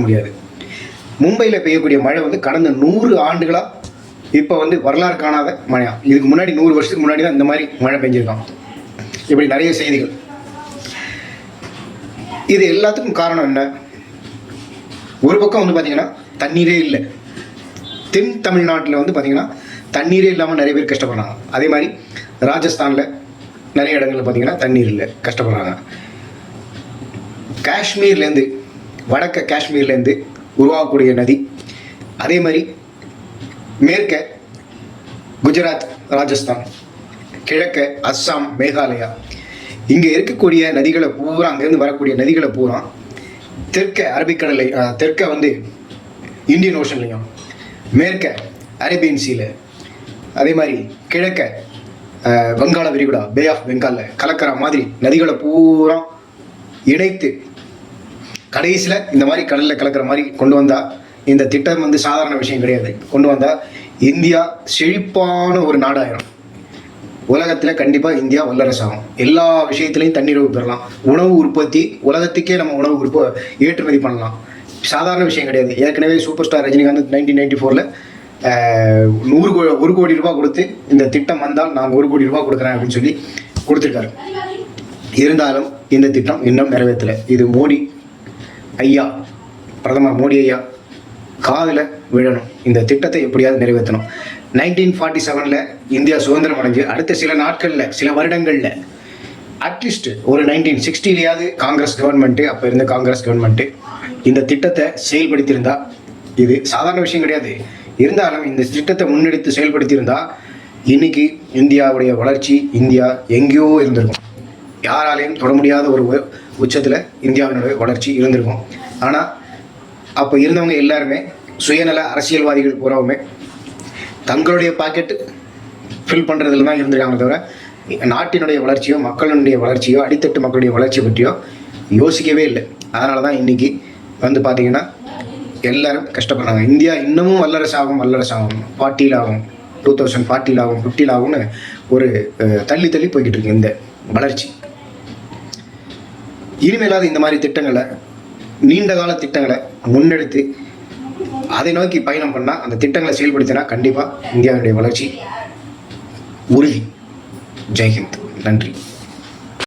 முடியாது. மும்பையில் பெய்யக்கூடிய மழை வந்து கடந்த 100 ஆண்டுகளாக இப்போ வந்து வரலாறு காணாத மழையா. இதுக்கு முன்னாடி 100 வருஷத்துக்கு முன்னாடி தான் இந்த மாதிரி மழை பெஞ்சிருக்கான். இப்படி நிறைய செய்திகள். இது எல்லாத்துக்கும் காரணம் என்ன? ஒரு பக்கம் வந்து பார்த்தீங்கன்னா தண்ணீரே இல்லை. தென் தமிழ்நாட்டில் வந்து பார்த்தீங்கன்னா தண்ணீரே இல்லாமல் நிறைய பேர் கஷ்டப்படுறாங்க. அதே மாதிரி ராஜஸ்தானில் நிறைய இடங்களில் பார்த்தீங்கன்னா தண்ணீர் இல்லை, கஷ்டப்படுறாங்க. காஷ்மீர்லேருந்து வடக்க காஷ்மீர்லேருந்து உருவாகக்கூடிய நதி, அதே மாதிரி மேற்க குஜராத், ராஜஸ்தான், கிழக்க அஸ்ஸாம், மேகாலயா, இங்கே இருக்கக்கூடிய நதிகளை பூரா, அங்கேருந்து வரக்கூடிய நதிகளை பூரா தெற்க அரபிக்கடலை, தெற்க வந்து இந்தியன் ஓஷன்லையும், மேற்க அரேபியன் சீல, அதே மாதிரி கிழக்க வங்காள விரிகுடா, பே ஆஃப் பெங்காலில் கலக்கிற மாதிரி நதிகளை பூரா இணைத்து கடைசியில் இந்த மாதிரி கடலில் கலக்கிற மாதிரி கொண்டு வந்தால், இந்த திட்டம் வந்து சாதாரண விஷயம் கிடையாது. கொண்டு வந்தால் இந்தியா செழிப்பான ஒரு நாடாயிரும். உலகத்தில் கண்டிப்பாக இந்தியா வல்லரசாகும். எல்லா விஷயத்துலையும் தன்னிறைவு பெறலாம். உணவு உற்பத்தி, உலகத்துக்கே நம்ம உணவு ஏற்றுமதி பண்ணலாம். சாதாரண விஷயம் கிடையாது. ஏற்கனவே சூப்பர் ஸ்டார் ரஜினிகாந்த் 1994 1 கோடி ரூபாய் கொடுத்து இந்த திட்டம் வந்தால் நான் 1 கோடி ரூபாய் கொடுக்குறேன் அப்படின்னு சொல்லி கொடுத்துருக்காரு. இருந்தாலும் இந்த திட்டம் இன்னும் நிறைவேற்றலை. இது மோடி ஐயா, பிரதமர் மோடி ஐயா காதில் விழணும். இந்த திட்டத்தை எப்படியாவது நிறைவேற்றணும். 1947 இந்தியா சுதந்திரம் அடைஞ்சு அடுத்த சில நாட்களில், சில வருடங்களில், அட்லீஸ்ட் ஒரு 1960 காங்கிரஸ் கவர்மெண்ட்டு, அப்போ இருந்த காங்கிரஸ் கவர்மெண்ட்டு இந்த திட்டத்தை செயல்படுத்தியிருந்தா, இது சாதாரண விஷயம் கிடையாது. இருந்தாலும் இந்த திட்டத்தை முன்னெடுத்து செயல்படுத்தியிருந்தா இன்னைக்கு இந்தியாவுடைய வளர்ச்சி, இந்தியா எங்கேயோ இருந்திருக்கும். யாராலையும் தொட முடியாத ஒரு உச்சத்தில் இந்தியாவினுடைய வளர்ச்சி இருந்திருக்கும். ஆனால் அப்போ இருந்தவங்க எல்லாருமே சுயநல அரசியல்வாதிகள் பூராவுமே தங்களுடைய பாக்கெட்டு ஃபில் பண்ணுறதுல தான் இருந்திருக்காங்க தவிர நாட்டினுடைய வளர்ச்சியோ, மக்களுடைய வளர்ச்சியோ, அடித்தட்டு மக்களுடைய வளர்ச்சி பற்றியோ யோசிக்கவே இல்லை. அதனால தான் இன்றைக்கி வந்து பார்த்திங்கன்னா எல்லாரும் கஷ்டப்படுறாங்க. இந்தியா இன்னமும் வல்லரசாகும், 40 ஆகும், 2040 ஆகும், 50 ஆகும்னு ஒரு தள்ளி போய்கிட்டு இருக்கு இந்த வளர்ச்சி. இனிமேலாவது இந்த மாதிரி திட்டங்களை, நீண்ட கால திட்டங்களை முன்னெடுத்து அதை நோக்கி பயணம் பண்ணால், அந்த திட்டங்களை செயல்படுத்தினா கண்டிப்பாக இந்தியாவுடைய வளர்ச்சி உறுதி. ஜெய்ஹிந்த். நன்றி.